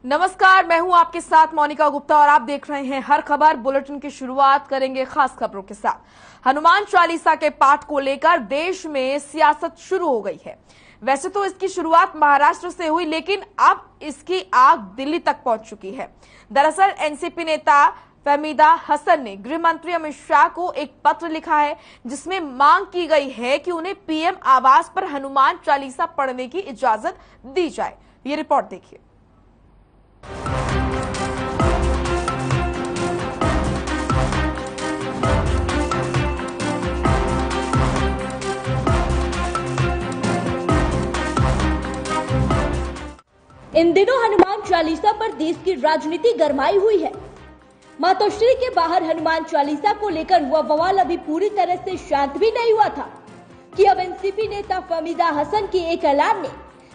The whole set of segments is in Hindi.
नमस्कार, मैं हूं आपके साथ मोनिका गुप्ता और आप देख रहे हैं हर खबर। बुलेटिन की शुरुआत करेंगे खास खबरों के साथ। हनुमान चालीसा के पाठ को लेकर देश में सियासत शुरू हो गई है। वैसे तो इसकी शुरुआत महाराष्ट्र से हुई, लेकिन अब इसकी आग दिल्ली तक पहुंच चुकी है। दरअसल एनसीपी नेता फहमीदा हसन ने गृह मंत्री अमित शाह को एक पत्र लिखा है, जिसमें मांग की गई है कि उन्हें पीएम आवास पर हनुमान चालीसा पढ़ने की इजाजत दी जाए। ये रिपोर्ट देखिए। इन दिनों हनुमान चालीसा पर देश की राजनीति गरमाई हुई है। मातोश्री के बाहर हनुमान चालीसा को लेकर हुआ बवाल अभी पूरी तरह से शांत भी नहीं हुआ था कि अब एनसीपी नेता फहमीदा हसन के एक ऐलान ने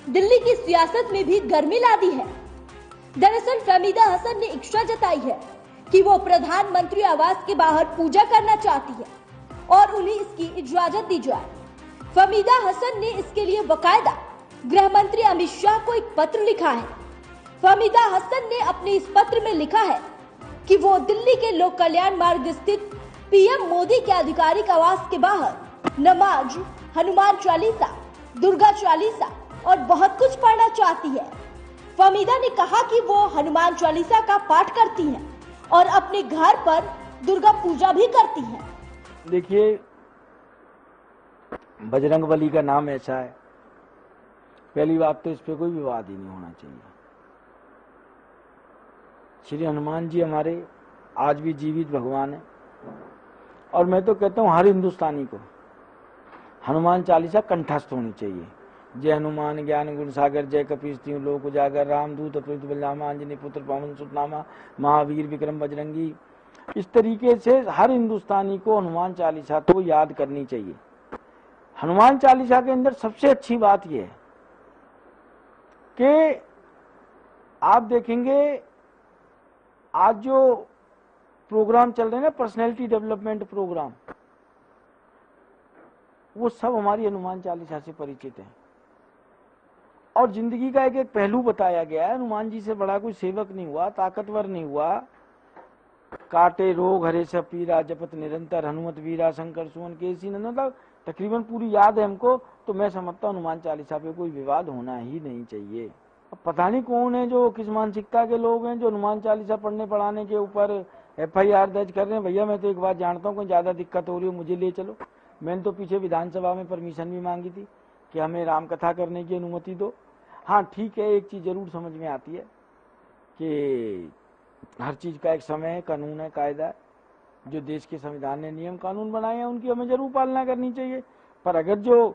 दिल्ली की सियासत में भी गर्मी ला दी है। दरअसल फहमीदा हसन ने इच्छा जताई है कि वो प्रधानमंत्री आवास के बाहर पूजा करना चाहती है और उन्हें इसकी इजाजत दी जाए। फहमीदा हसन ने इसके लिए बकायदा गृह मंत्री अमित शाह को एक पत्र लिखा है। फहमीदा हसन ने अपने इस पत्र में लिखा है कि वो दिल्ली के लोक कल्याण मार्ग स्थित पीएम मोदी के आधिकारिक आवास के बाहर नमाज, हनुमान चालीसा, दुर्गा चालीसा और बहुत कुछ पढ़ना चाहती है। फहमीदा ने कहा कि वो हनुमान चालीसा का पाठ करती हैं और अपने घर पर दुर्गा पूजा भी करती हैं। देखिए, बजरंगबली का नाम ऐसा है, पहली बात तो इस पे कोई विवाद ही नहीं होना चाहिए। श्री हनुमान जी हमारे आज भी जीवित भगवान है और मैं तो कहता हूँ हर हिंदुस्तानी को हनुमान चालीसा कंठस्थ होनी चाहिए। जय हनुमान ज्ञान गुण सागर, जय कपीस तिहुँ लोक उजागर, रामदूत अतुलित बलरामा, अंजनी पुत्र पवन सुत नामा, महावीर विक्रम बजरंगी। इस तरीके से हर हिंदुस्तानी को हनुमान चालीसा तो याद करनी चाहिए। हनुमान चालीसा के अंदर सबसे अच्छी बात यह है कि आप देखेंगे आज जो प्रोग्राम चल रहे हैं ना, पर्सनैलिटी डेवलपमेंट प्रोग्राम, वो सब हमारी हनुमान चालीसा से परिचित है और जिंदगी का एक एक पहलू बताया गया है। हनुमान जी से बड़ा कोई सेवक नहीं हुआ, ताकतवर नहीं हुआ। काटे रोग हरे सब पीरा, जपत निरंतर हनुमत वीरा, शंकर सुवन केसी नंदन। तकरीबन पूरी याद है हमको, तो मैं समझता हूँ हनुमान चालीसा पे कोई विवाद होना ही नहीं चाहिए। अब पता नहीं कौन है जो किस मानसिकता के लोग हैं जो हनुमान चालीसा पढ़ने पढ़ाने के ऊपर FIR दर्ज कर रहे हैं। भैया मैं तो एक बात जानता हूँ, कोई ज्यादा दिक्कत हो रही हो मुझे ले चलो। मैंने तो पीछे विधानसभा में परमिशन भी मांगी थी कि हमें राम कथा करने की अनुमति दो। हाँ ठीक है, एक चीज जरूर समझ में आती है कि हर चीज का एक समय है, कानून है, कायदा है। जो देश के संविधान ने नियम कानून बनाए हैं उनकी हमें जरूर पालना करनी चाहिए। पर अगर जो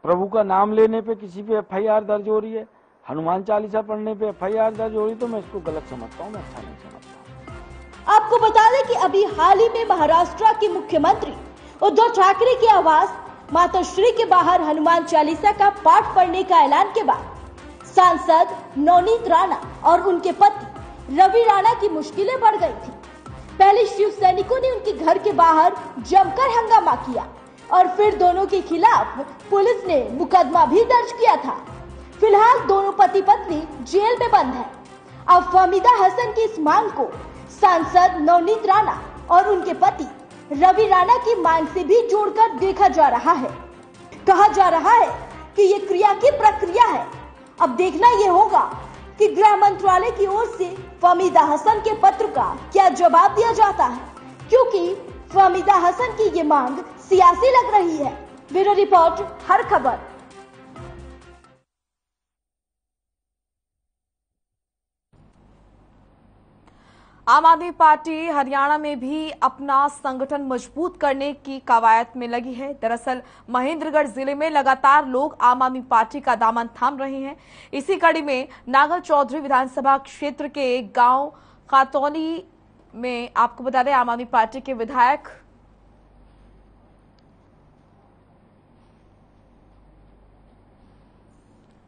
प्रभु का नाम लेने पे किसी पे FIR दर्ज हो रही है, हनुमान चालीसा पढ़ने पे FIR दर्ज हो रही है, तो मैं इसको गलत समझता हूँ, मैं अच्छा नहीं समझता। आपको बता दें कि अभी हाल ही में महाराष्ट्र के मुख्यमंत्री उद्धव ठाकरे के आवास मातोश्री के बाहर हनुमान चालीसा का पाठ पढ़ने का ऐलान के बाद सांसद नवनीत राणा और उनके पति रवि राणा की मुश्किलें बढ़ गई थी। पहले शिव सैनिकों ने उनके घर के बाहर जमकर हंगामा किया और फिर दोनों के खिलाफ पुलिस ने मुकदमा भी दर्ज किया था। फिलहाल दोनों पति पत्नी जेल में बंद हैं। अब फहमीदा हसन की इस मांग को सांसद नवनीत राणा और उनके पति रवि राणा की मांग से भी जोड़कर देखा जा रहा है। कहा जा रहा है कि ये क्रिया की प्रक्रिया है। अब देखना ये होगा कि गृह मंत्रालय की ओर से फहमीदा हसन के पत्र का क्या जवाब दिया जाता है, क्योंकि फहमीदा हसन की ये मांग सियासी लग रही है। ब्यूरो रिपोर्ट, हर खबर। आम आदमी पार्टी हरियाणा में भी अपना संगठन मजबूत करने की कवायद में लगी है। दरअसल महेंद्रगढ़ जिले में लगातार लोग आम आदमी पार्टी का दामन थाम रहे हैं। इसी कड़ी में नागर चौधरी विधानसभा क्षेत्र के गांव खातौनी में आपको बता दें, आम आदमी पार्टी के विधायक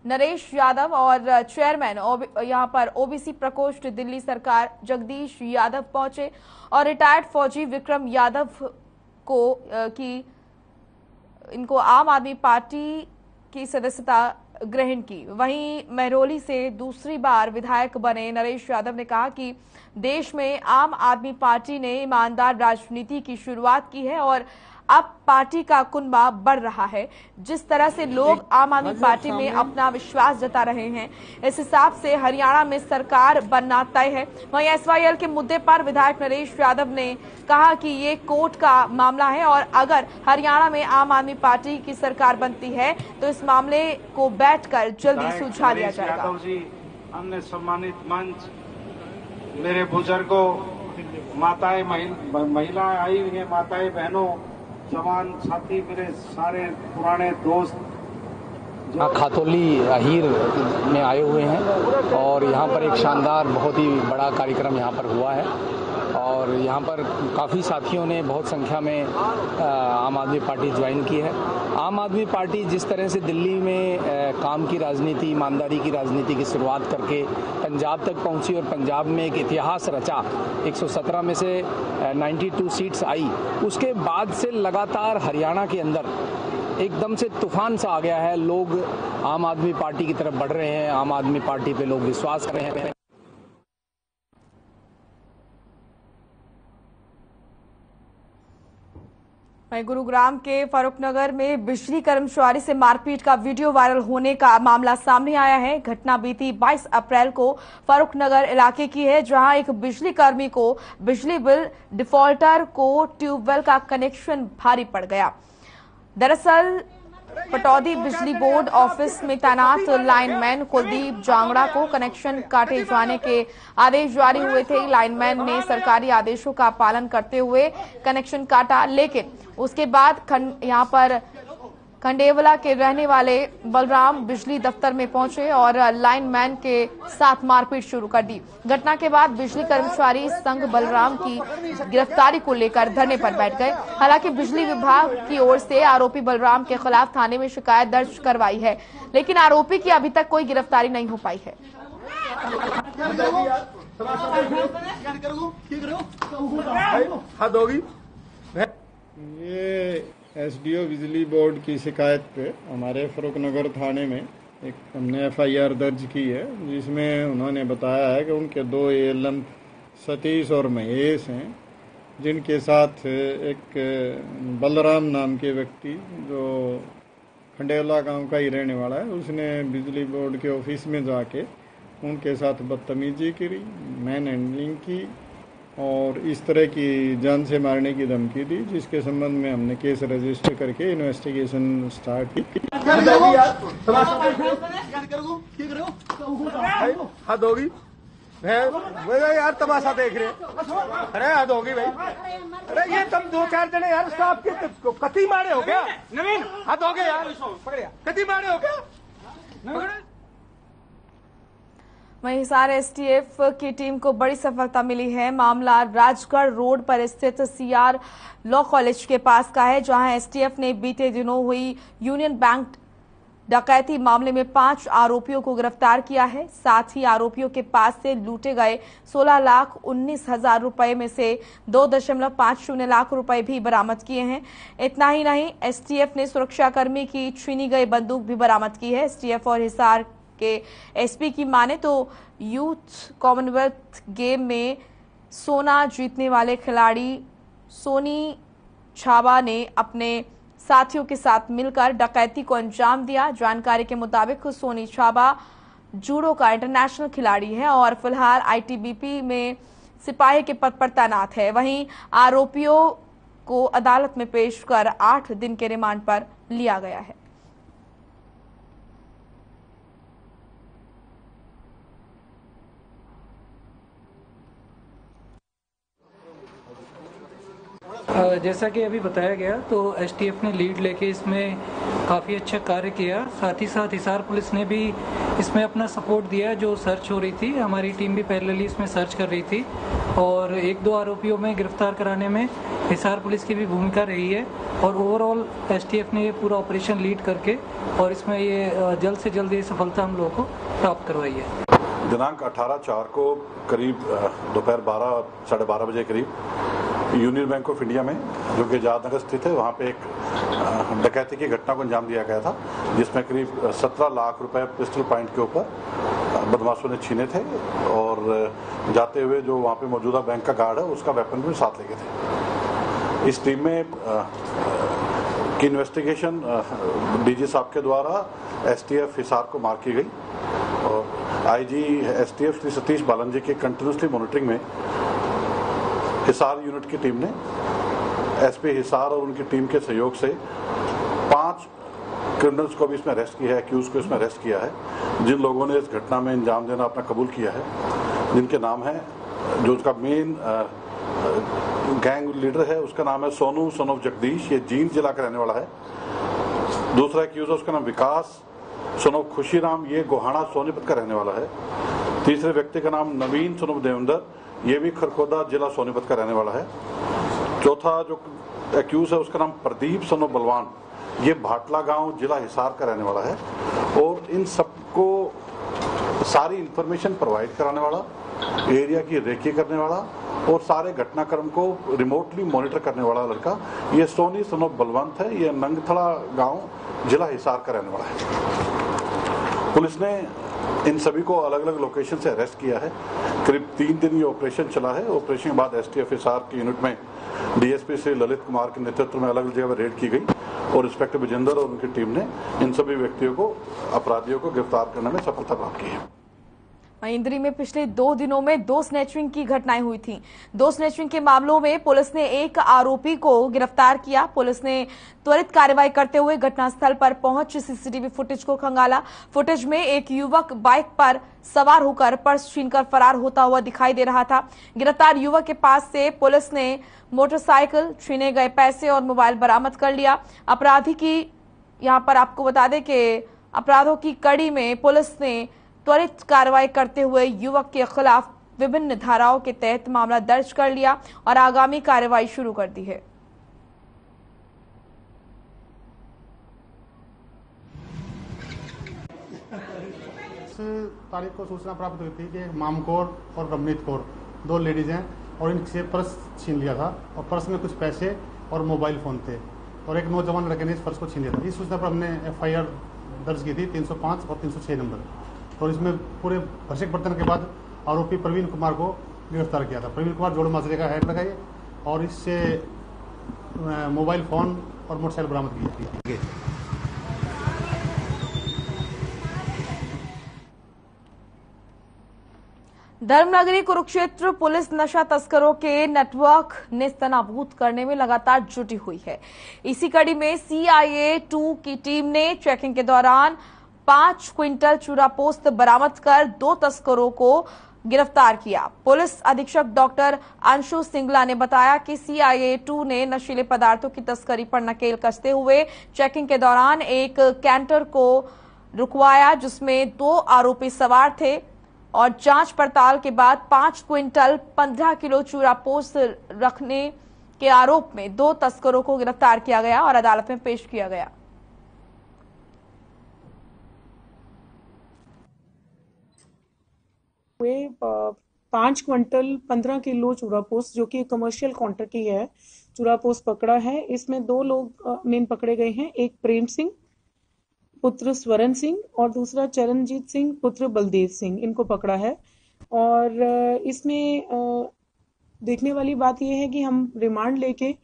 नरेश यादव और चेयरमैन यहां पर ओबीसी प्रकोष्ठ दिल्ली सरकार जगदीश यादव पहुंचे और रिटायर्ड फौजी विक्रम यादव को इनको आम आदमी पार्टी की सदस्यता ग्रहण की। वहीं महरौली से दूसरी बार विधायक बने नरेश यादव ने कहा कि देश में आम आदमी पार्टी ने ईमानदार राजनीति की शुरुआत की है और अब पार्टी का कुनबा बढ़ रहा है। जिस तरह से लोग आम आदमी पार्टी में अपना विश्वास जता रहे हैं, इस हिसाब से हरियाणा में सरकार बनना तय है। वहीं एसवाईएल के मुद्दे पर विधायक नरेश यादव ने कहा कि ये कोर्ट का मामला है और अगर हरियाणा में आम आदमी पार्टी की सरकार बनती है तो इस मामले को बैठकर जल्दी सुलझा लिया जाएगा। यादव जी, अन्य सम्मानित मंच, मेरे बुजुर्गों, माताएं, महिलाएं आई हुई हैं, माताएं, बहनों, जवान साथी, मेरे सारे पुराने दोस्त खातौली अहीर में आए हुए हैं और यहाँ पर एक शानदार बहुत ही बड़ा कार्यक्रम यहाँ पर हुआ है और यहाँ पर काफ़ी साथियों ने बहुत संख्या में आम आदमी पार्टी ज्वाइन की है। आम आदमी पार्टी जिस तरह से दिल्ली में काम की राजनीति, ईमानदारी की राजनीति की शुरुआत करके पंजाब तक पहुंची और पंजाब में एक इतिहास रचा, 117 में से 92 सीट्स आई, उसके बाद से लगातार हरियाणा के अंदर एकदम से तूफान सा आ गया है। लोग आम आदमी पार्टी की तरफ बढ़ रहे हैं, आम आदमी पार्टी पे लोग विश्वास कर रहे हैं। गुरुग्राम के फारूकनगर में बिजली कर्मचारी से मारपीट का वीडियो वायरल होने का मामला सामने आया है। घटना बीती 22 अप्रैल को फारूकनगर इलाके की है, जहां एक बिजली कर्मी को बिजली बिल डिफॉल्टर को ट्यूबवेल का कनेक्शन भारी पड़ गया। दरअसल पटौदी बिजली बोर्ड ऑफिस में तैनात लाइनमैन कुलदीप जांगड़ा को कनेक्शन काटे जाने के आदेश जारी हुए थे। लाइनमैन ने सरकारी आदेशों का पालन करते हुए कनेक्शन काटा, लेकिन उसके बाद यहां पर खंडेवला के रहने वाले बलराम बिजली दफ्तर में पहुंचे और लाइनमैन के साथ मारपीट शुरू कर दी। घटना के बाद बिजली कर्मचारी संघ बलराम की गिरफ्तारी को लेकर धरने पर बैठ गए। हालांकि बिजली विभाग की ओर से आरोपी बलराम के खिलाफ थाने में शिकायत दर्ज करवाई है, लेकिन आरोपी की अभी तक कोई गिरफ्तारी नहीं हो पाई है। ये एसडीओ बिजली बोर्ड की शिकायत पे हमारे फारूकनगर थाने में एक हमने एफआईआर दर्ज की है, जिसमें उन्होंने बताया है कि उनके 2 एएलएम सतीश और महेश हैं, जिनके साथ एक बलराम नाम के व्यक्ति जो खंडेवला गांव का ही रहने वाला है, उसने बिजली बोर्ड के ऑफिस में जाके उनके साथ बदतमीजी करी, मैन हैंडलिंग की और इस तरह की जान से मारने की धमकी दी, जिसके संबंध में हमने केस रजिस्टर करके इन्वेस्टिगेशन स्टार्ट की। हद होगी यार, तमाशा देख रहे। अरे हद होगी भाई, अरे ये तुम 2-4 जने यार स्टाफ के कति मारे हो गया। नवीन हद हो गया यार, कति मारे हो गया। वहीं हिसार एसटीएफ की टीम को बड़ी सफलता मिली है। मामला राजगढ़ रोड पर स्थित सीआर लॉ कॉलेज के पास का है, जहां एसटीएफ ने बीते दिनों हुई यूनियन बैंक डकैती मामले में 5 आरोपियों को गिरफ्तार किया है। साथ ही आरोपियों के पास से लूटे गए 16,19,000 रुपए में से 2.50 लाख रुपए भी बरामद किए हैं। इतना ही नहीं, एसटीएफ ने सुरक्षाकर्मी की छीनी गई बंदूक भी बरामद की है। एसटीएफ और हिसार के एसपी की माने तो यूथ कॉमनवेल्थ गेम में सोना जीतने वाले खिलाड़ी सोनी छाबा ने अपने साथियों के साथ मिलकर डकैती को अंजाम दिया। जानकारी के मुताबिक सोनी छाबा जूडो का इंटरनेशनल खिलाड़ी है और फिलहाल आईटीबीपी में सिपाही के पद पर तैनात है। वहीं आरोपियों को अदालत में पेश कर 8 दिन के रिमांड पर लिया गया है। जैसा कि अभी बताया गया तो एसटीएफ ने लीड लेके इसमें काफ़ी अच्छा कार्य किया। साथ ही साथ हिसार पुलिस ने भी इसमें अपना सपोर्ट दिया। जो सर्च हो रही थी, हमारी टीम भी पहले इसमें सर्च कर रही थी और 1-2 आरोपियों में गिरफ्तार कराने में हिसार पुलिस की भी भूमिका रही है और ओवरऑल एसटीएफ ने ये पूरा ऑपरेशन लीड करके और इसमें ये जल्द से जल्द ये सफलता हम लोगों को प्राप्त करवाई है। दिनांक 18/4 को करीब दोपहर 12-12:30 बजे करीब यूनियन बैंक ऑफ इंडिया में, जो कि आजाद नगर स्थित है, वहाँ पे एक डकैती की घटना को अंजाम दिया गया था, जिसमें करीब 17 लाख रुपए पिस्टल पॉइंट के ऊपर बदमाशों ने छीने थे और जाते हुए जो वहाँ पे मौजूदा बैंक का गार्ड है उसका वेपन भी साथ ले गए थे। इस टीम में की इन्वेस्टिगेशन डीजी साहब के द्वारा एसटीएफ हिसार को मार्क की गई और आईजी एसटीएफ श्री सतीश बालन जी के कंटिन्यूसली मॉनिटरिंग में हिसार यूनिट की टीम ने एसपी हिसार और उनकी टीम के सहयोग से 5 क्रिमिनल्स को भी इसमें अरेस्ट किया है, एक्यूज को इसमें अरेस्ट किया है, जिन लोगों ने इस घटना में अंजाम देना अपना कबूल किया है, जिनके नाम है, जो उसका मेन गैंग लीडर है उसका नाम है सोनू सन ऑफ जगदीश, ये जींद जिला का रहने वाला है। दूसरा एक्यूज है उसका नाम विकास सन ऑफ खुशीराम, ये गोहाना सोनीपत का रहने वाला है। तीसरे व्यक्ति का नाम नवीन सन ऑफ देवेंद्र, ये भी खरखोदा जिला सोनीपत का रहने वाला है। चौथा जो एक्यूज है उसका नाम प्रदीप सन ऑफ बलवान, ये भाटला गांव जिला हिसार का रहने वाला है और इन सबको सारी इंफॉर्मेशन प्रोवाइड कराने वाला, एरिया की रेकी करने वाला और सारे घटनाक्रम को रिमोटली मॉनिटर करने वाला लड़का ये सोनी सन ऑफ बलवंत है, ये नंगथड़ा गांव जिला हिसार का रहने वाला है। पुलिस ने इन सभी को अलग अलग लोकेशन से अरेस्ट किया है। करीब 3 दिन ये ऑपरेशन चला है। ऑपरेशन के बाद एसटीएफ हिसार की यूनिट में डीएसपी श्री ललित कुमार के नेतृत्व में अलग अलग जगह रेड की गई और इंस्पेक्टर विजेंद्र और उनकी टीम ने इन सभी व्यक्तियों को, अपराधियों को गिरफ्तार करने में सफलता प्राप्त की है। इंद्री में पिछले 2 दिनों में 2 स्नैचिंग की घटनाएं हुई थी। 2 स्नैचिंग के मामलों में पुलिस ने एक आरोपी को गिरफ्तार किया। पुलिस ने त्वरित कार्रवाई करते हुए घटनास्थल पर पहुंच सीसीटीवी फुटेज को खंगाला। फुटेज में एक युवक बाइक पर सवार होकर पर्स छीनकर फरार होता हुआ दिखाई दे रहा था। गिरफ्तार युवक के पास से पुलिस ने मोटरसाइकिल, छीने गए पैसे और मोबाइल बरामद कर लिया। अपराधी की यहां पर आपको बता दें कि अपराधों की कड़ी में पुलिस ने त्वरित कार्रवाई करते हुए युवक के खिलाफ विभिन्न धाराओं के तहत मामला दर्ज कर लिया और आगामी कार्रवाई शुरू कर दी है। इस तारीख को सूचना प्राप्त हुई थी कि मामकौर और रमनीत कौर 2 लेडीज हैं और इनसे पर्स छीन लिया था और पर्स में कुछ पैसे और मोबाइल फोन थे और एक नौजवान लड़के ने इस पर्स को छीन लिया था। इस सूचना पर हमने एफआईआर दर्ज की थी 305 और 306 नंबर और इसमें पूरे भरसक बर्तन के बाद आरोपी प्रवीण कुमार को गिरफ्तार किया था। प्रवीण कुमार जोड़ माजरे का हेड लगाई और इससे मोबाइल फोन और मोटरसाइकिल बरामद की। धर्मनगरी कुरुक्षेत्र पुलिस नशा तस्करों के नेटवर्क नेस्तनाबूद करने में लगातार जुटी हुई है। इसी कड़ी में CIA 2 की टीम ने चेकिंग के दौरान 5 क्विंटल चूरापोस्त बरामद कर 2 तस्करों को गिरफ्तार किया। पुलिस अधीक्षक डॉक्टर अंशु सिंगला ने बताया कि CIA 2 ने नशीले पदार्थों की तस्करी पर नकेल कसते हुए चेकिंग के दौरान एक कैंटर को रुकवाया जिसमें 2 आरोपी सवार थे और जांच पड़ताल के बाद 5 क्विंटल 15 किलो चूरापोस्त रखने के आरोप में 2 तस्करों को गिरफ्तार किया गया और अदालत में पेश किया गया। हुए 5 क्विंटल 15 किलो चूरापोस्त जो कि कमर्शियल क्वांटिटी है चूरापोस्त पकड़ा है। इसमें 2 लोग मेन पकड़े गए हैं, एक प्रेम सिंह पुत्र स्वरण सिंह और दूसरा चरणजीत सिंह पुत्र बलदेव सिंह, इनको पकड़ा है। और इसमें देखने वाली बात यह है कि हम रिमांड लेके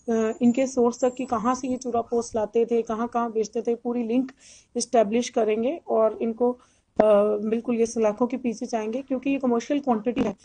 इनके सोर्स तक कि कहाँ से ये चूरापोस्त लाते थे, कहाँ कहाँ बेचते थे, पूरी लिंक इस्टेब्लिश करेंगे और इनको बिल्कुल ये सलाखों के पीछे जाएंगे क्योंकि ये कमर्शियल क्वांटिटी है।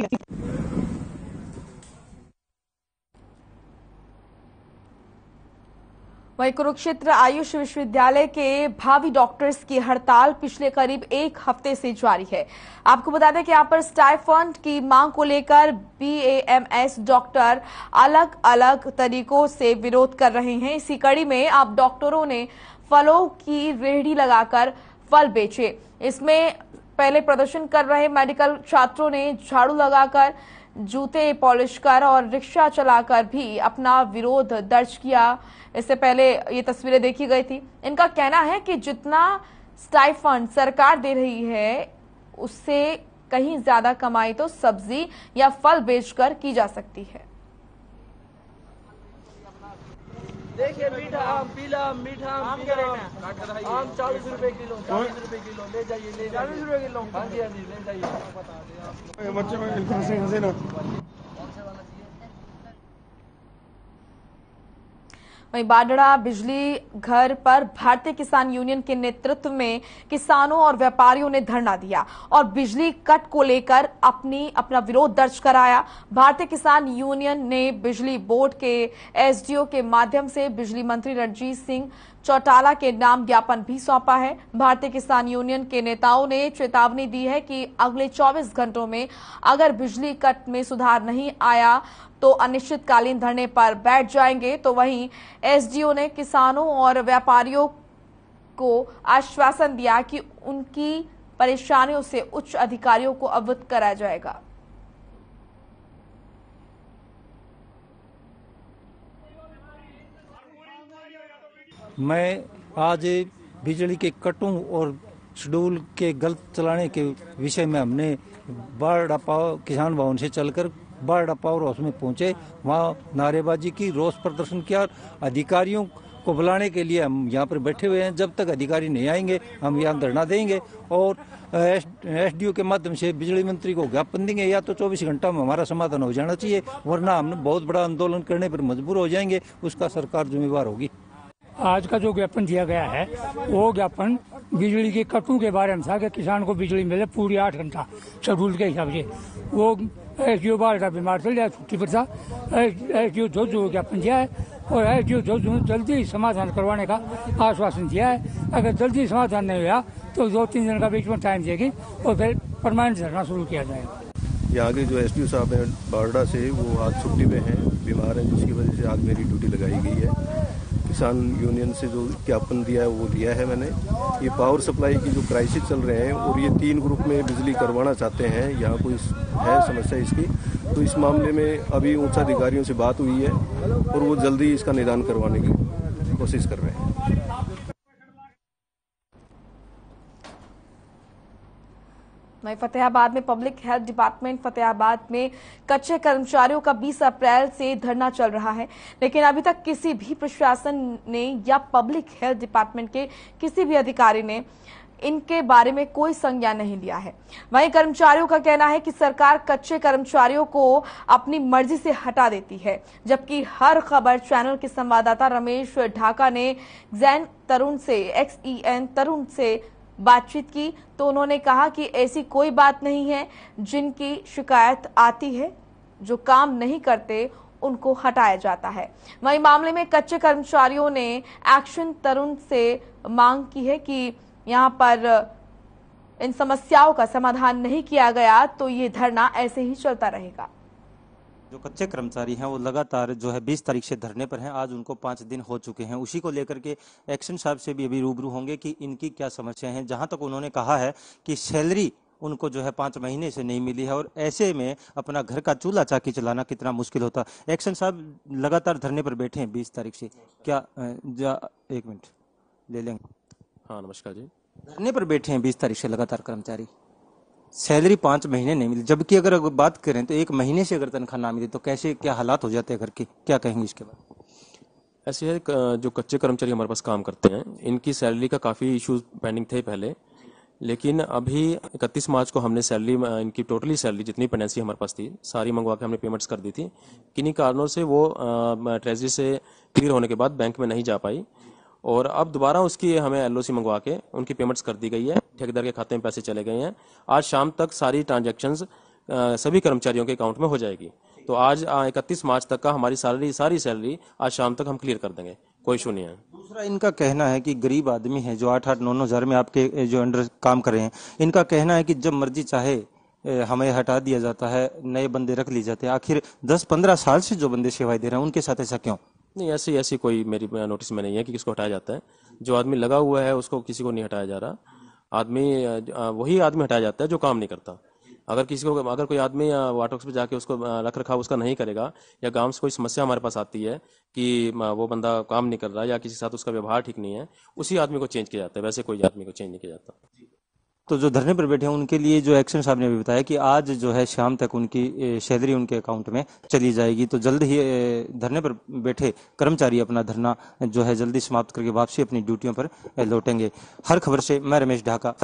वहीं कुरुक्षेत्र आयुष विश्वविद्यालय के भावी डॉक्टर्स की हड़ताल पिछले करीब 1 हफ्ते से जारी है। आपको बता दें कि यहाँ पर स्टाइफंड की मांग को लेकर BAMS डॉक्टर अलग अलग तरीकों से विरोध कर रहे हैं। इसी कड़ी में अब डॉक्टरों ने फलों की रेहड़ी लगाकर फल बेचे। इसमें पहले प्रदर्शन कर रहे मेडिकल छात्रों ने झाड़ू लगाकर, जूते पॉलिश कर और रिक्शा चलाकर भी अपना विरोध दर्ज किया। इससे पहले ये तस्वीरें देखी गई थी। इनका कहना है कि जितना स्टाइफंड सरकार दे रही है उससे कहीं ज्यादा कमाई तो सब्जी या फल बेचकर की जा सकती है। देखिए मीठा आम, पीला आम, मीठा आम, पीला आम 40 रुपए किलो, 40 रुपए किलो ले जाइए, ले 40 रुपए किलो। हाँ जी, हाँ जी, ले जाइए। बच्चे में हंसे ना। वहीं बाडड़ा बिजली घर पर भारतीय किसान यूनियन के नेतृत्व में किसानों और व्यापारियों ने धरना दिया और बिजली कट को लेकर अपना विरोध दर्ज कराया। भारतीय किसान यूनियन ने बिजली बोर्ड के एसडीओ के माध्यम से बिजली मंत्री रणजीत सिंह चौटाला के नाम ज्ञापन भी सौंपा है। भारतीय किसान यूनियन के नेताओं ने चेतावनी दी है कि अगले 24 घंटों में अगर बिजली कट में सुधार नहीं आया तो अनिश्चितकालीन धरने पर बैठ जाएंगे। तो वहीं एसडीओ ने किसानों और व्यापारियों को आश्वासन दिया कि उनकी परेशानियों से उच्च अधिकारियों को अवगत कराया जाएगा। मैं आज बिजली के कटों और शेड्यूल के गलत चलाने के विषय में हमने बारडा पावर किसान भवन से चलकर बारडा पावर हाउस में पहुंचे। वहां नारेबाजी की, रोष प्रदर्शन किया। अधिकारियों को बुलाने के लिए हम यहाँ पर बैठे हुए हैं। जब तक अधिकारी नहीं आएंगे हम यहाँ धरना देंगे और एसडीओ के माध्यम से बिजली मंत्री को ज्ञापन देंगे। या तो 24 घंटा में हमारा समाधान हो जाना चाहिए, वरना हम बहुत बड़ा आंदोलन करने पर मजबूर हो जाएंगे। उसका सरकार जिम्मेवार होगी। आज का जो ज्ञापन दिया गया है वो ज्ञापन बिजली के कटों के बारे में था कि किसान को बिजली मिले पूरी 8 घंटा शेड्यूल के हिसाब से। वो एसडीओ बारडा बीमार चल जाए, छुट्टी पर था। एसडीओ जो ज्ञापन दिया है और एसडीओ जल्दी समाधान करवाने का आश्वासन दिया है। अगर जल्दी समाधान नहीं हुआ तो 2-3 दिन का बीच में टाइम देगी और फिर परमानेंट धरना शुरू किया जाएगा। यहाँ के जो एसडीओ साहब हैं बारडा से, वो आज छुट्टी पे हैं, बीमार हैं, जिसकी वजह से आज मेरी ड्यूटी लगाई गई है। किसान यूनियन से जो ज्ञापन दिया है वो दिया है मैंने। ये पावर सप्लाई की जो क्राइसिस चल रहे हैं और ये 3 ग्रुप में बिजली करवाना चाहते हैं, यहाँ कोई है समस्या इसकी, तो इस मामले में अभी उच्च अधिकारियों से बात हुई है और वो जल्दी इसका निदान करवाने की कोशिश कर रहे हैं। वहीं फतेहाबाद में पब्लिक हेल्थ डिपार्टमेंट फतेहाबाद में कच्चे कर्मचारियों का 20 अप्रैल से धरना चल रहा है, लेकिन अभी तक किसी भी प्रशासन ने या पब्लिक हेल्थ डिपार्टमेंट के किसी भी अधिकारी ने इनके बारे में कोई संज्ञान नहीं लिया है। वहीं कर्मचारियों का कहना है कि सरकार कच्चे कर्मचारियों को अपनी मर्जी से हटा देती है, जबकि हर खबर चैनल के संवाददाता रमेश ढाका ने XEN तरुण से बातचीत की तो उन्होंने कहा कि ऐसी कोई बात नहीं है। जिनकी शिकायत आती है, जो काम नहीं करते उनको हटाया जाता है। वहीं मामले में कच्चे कर्मचारियों ने एक्शन तरुण से मांग की है कि यहां पर इन समस्याओं का समाधान नहीं किया गया तो ये धरना ऐसे ही चलता रहेगा। जो कच्चे कर्मचारी हैं वो लगातार जो है 20 तारीख से धरने पर हैं। आज उनको 5 दिन हो चुके हैं। उसी को लेकर के एक्शन साहब से भी अभी रूबरू होंगे कि इनकी क्या समस्या है। जहां तक उन्होंने कहा है कि सैलरी उनको जो है 5 महीने से नहीं मिली है और ऐसे में अपना घर का चूल्हा चाकी चलाना कितना मुश्किल होता। एक्शन साहब लगातार धरने पर बैठे हैं 20 तारीख से, क्या 1 मिनट ले लेंगे? हाँ नमस्कार जी। धरने पर बैठे हैं 20 तारीख से लगातार कर्मचारी, सैलरी 5 महीने नहीं मिली, जबकि अगर बात करें तो 1 महीने से अगर तनख्वाह ना मिले तो कैसे क्या हालात हो जाते हैं घर के, क्या कहेंगे इसके बाद? ऐसे है जो कच्चे कर्मचारी हमारे पास काम करते हैं, इनकी सैलरी का काफ़ी इश्यूज पेंडिंग थे पहले, लेकिन अभी 31 मार्च को हमने सैलरी इनकी टोटली सैलरी जितनी पेंडेंसी हमारे पास थी सारी मंगवा के हमने पेमेंट्स कर दी थी। किन्हीं कारणों से वो ट्रेजरी से क्लियर होने के बाद बैंक में नहीं जा पाई और अब दोबारा उसकी हमें एलओसी मंगवा के उनकी पेमेंट्स कर दी गई है। ठेकेदार के खाते में पैसे चले गए हैं। आज शाम तक सारी ट्रांजैक्शंस सभी कर्मचारियों के अकाउंट में हो जाएगी। तो आज 31 मार्च तक का हमारी सारी सैलरी आज शाम तक हम क्लियर कर देंगे, कोई इशू नहीं है। दूसरा इनका कहना है कि गरीब आदमी है जो 8-9 हज़ार में आपके जो अंडर काम कर रहे हैं, इनका कहना है कि जब मर्जी चाहे हमें हटा दिया जाता है, नए बंदे रख लिए जाते हैं। आखिर 10-15 साल से जो बंदे सेवाएं दे रहे हैं उनके साथ ऐसा क्यों? नहीं, ऐसी कोई मेरी नोटिस में नहीं है कि किसको हटाया जाता है। जो आदमी लगा हुआ है उसको किसी को नहीं हटाया जा रहा। वही आदमी हटाया जाता है जो काम नहीं करता। अगर कोई आदमी वाटर पे जाके उसको रख रखाव उसका नहीं करेगा या गांव से कोई समस्या हमारे पास आती है कि वो बंदा काम नहीं कर रहा या किसी के साथ उसका व्यवहार ठीक नहीं है, उसी आदमी को चेंज किया जाता है। वैसे कोई आदमी को चेंज नहीं किया जाता। तो जो धरने पर बैठे हैं उनके लिए जो एक्शन साहब ने भी बताया कि आज जो है शाम तक उनकी सैलरी उनके अकाउंट में चली जाएगी। तो जल्द ही धरने पर बैठे कर्मचारी अपना धरना जो है जल्दी समाप्त करके वापसी अपनी ड्यूटियों पर लौटेंगे। हर खबर से मैं रमेश ढाका।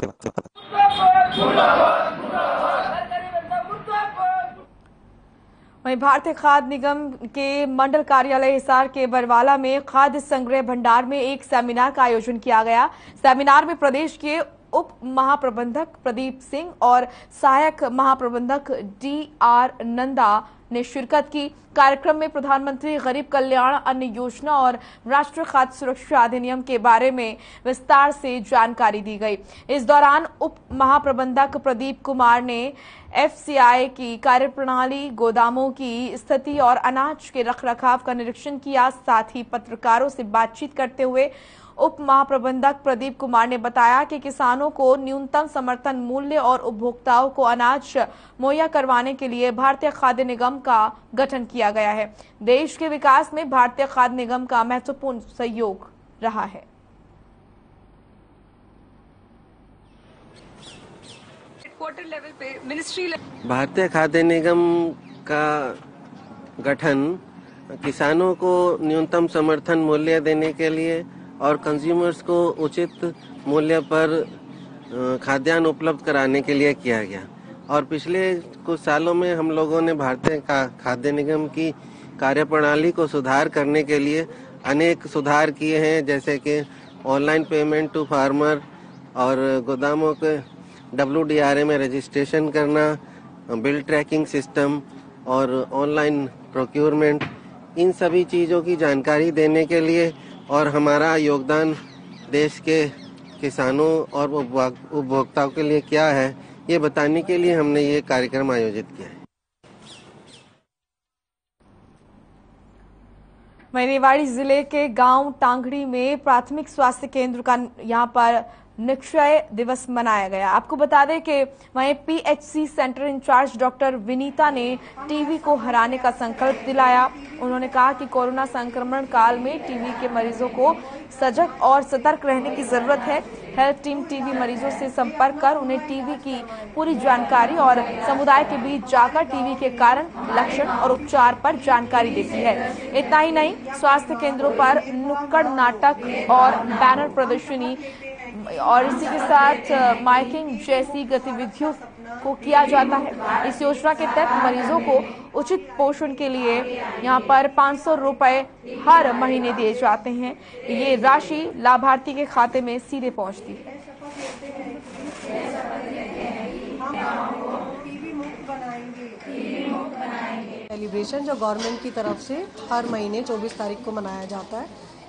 वहीं भारतीय खाद्य निगम के मंडल कार्यालय हिसार के बरवाला में खाद्य संग्रह भंडार में एक सेमिनार का आयोजन किया गया। सेमिनार में प्रदेश के उप महाप्रबंधक प्रदीप सिंह और सहायक महाप्रबंधक DR नंदा ने शिरकत की। कार्यक्रम में प्रधानमंत्री गरीब कल्याण अन्न योजना और राष्ट्रीय खाद्य सुरक्षा अधिनियम के बारे में विस्तार से जानकारी दी गई। इस दौरान उप महाप्रबंधक प्रदीप कुमार ने FCI की कार्यप्रणाली, गोदामों की स्थिति और अनाज के रखरखाव का निरीक्षण किया। साथ ही पत्रकारों से बातचीत करते हुए उप महाप्रबंधक प्रदीप कुमार ने बताया कि किसानों को न्यूनतम समर्थन मूल्य और उपभोक्ताओं को अनाज मुहैया करवाने के लिए भारतीय खाद्य निगम का गठन किया गया है। देश के विकास में भारतीय खाद्य निगम का महत्वपूर्ण सहयोग रहा है। हेडक्वार्टर लेवल पे, मिनिस्ट्री लेवल, भारतीय खाद्य निगम का गठन किसानों को न्यूनतम समर्थन मूल्य देने के लिए और कंज्यूमर्स को उचित मूल्य पर खाद्यान्न उपलब्ध कराने के लिए किया गया। और पिछले कुछ सालों में हम लोगों ने भारतीय खाद्य निगम की कार्यप्रणाली को सुधार करने के लिए अनेक सुधार किए हैं, जैसे कि ऑनलाइन पेमेंट टू फार्मर और गोदामों के WDRA में रजिस्ट्रेशन करना, बिल ट्रैकिंग सिस्टम और ऑनलाइन प्रोक्योरमेंट। इन सभी चीज़ों की जानकारी देने के लिए और हमारा योगदान देश के किसानों और उपभोक्ताओं के लिए क्या है, ये बताने के लिए हमने ये कार्यक्रम आयोजित किया है। रेवाड़ी जिले के गांव टांगड़ी में प्राथमिक स्वास्थ्य केंद्र का यहां पर निक्षय दिवस मनाया गया। आपको बता दें कि वहीं PHC centre incharge doctor Vinita ने टीबी को हराने का संकल्प दिलाया। उन्होंने कहा कि कोरोना संक्रमण काल में टीबी के मरीजों को सजग और सतर्क रहने की जरूरत है। हेल्थ टीम टीबी मरीजों से संपर्क कर उन्हें टीबी की पूरी जानकारी और समुदाय के बीच जाकर टीबी के कारण, लक्षण और उपचार पर जानकारी देती है। इतना ही नहीं, स्वास्थ्य केंद्रों पर नुक्कड़ नाटक और बैनर प्रदर्शनी और इसी के साथ माइकिंग जैसी गतिविधियों को किया जाता है। इस योजना के तहत मरीजों को उचित पोषण के लिए यहां पर 500 रुपए हर महीने दिए जाते हैं। ये राशि लाभार्थी के खाते में सीधे पहुंचती है। सेलिब्रेशन जो गवर्नमेंट की तरफ से हर महीने 24 तारीख को मनाया जाता है,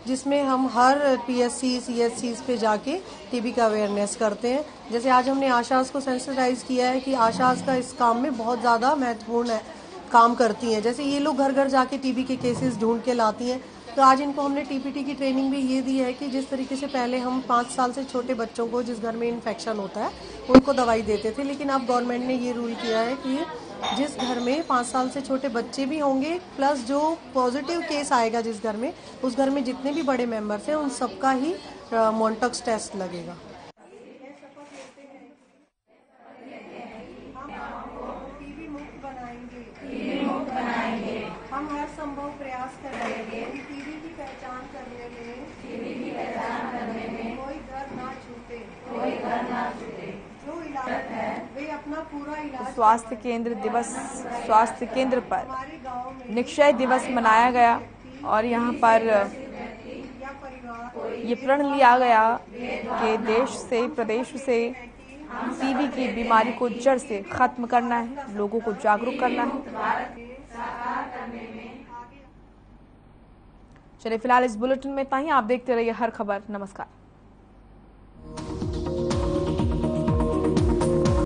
जिसमें हम हर PSC CHCs पे जाके टीबी का अवेयरनेस करते हैं। जैसे आज हमने आशास को सेंसिटाइज किया है कि आशास का इस काम में बहुत ज़्यादा महत्वपूर्ण काम करती हैं। जैसे ये लोग घर घर जाके टीबी के केसेस ढूंढ के लाती हैं, तो आज इनको हमने TPT की ट्रेनिंग भी ये दी है कि जिस तरीके से पहले हम 5 साल से छोटे बच्चों को जिस घर में इन्फेक्शन होता है उनको दवाई देते थे, लेकिन अब गवर्नमेंट ने ये रूल किया है कि जिस घर में 5 साल से छोटे बच्चे भी होंगे प्लस जो पॉजिटिव केस आएगा जिस घर में, उस घर में जितने भी बड़े मेंबर्स हैं उन सबका ही मोन्टॉक्स टेस्ट लगेगा। हम हर संभव प्रयास करेंगे टीबी की पहचान करने में कोई घर ना छूटे, जो इलाज है वे अपना पूरा इलाज। स्वास्थ्य केंद्र पर निक्षय दिवस मनाया गया और यहाँ पर ये प्रण लिया गया कि देश से, प्रदेश से टीबी की बीमारी को जड़ से खत्म करना है, लोगों को जागरूक करना है। चलिए फिलहाल इस बुलेटिन में इतना ही। आप देखते रहिए हर खबर। नमस्कार।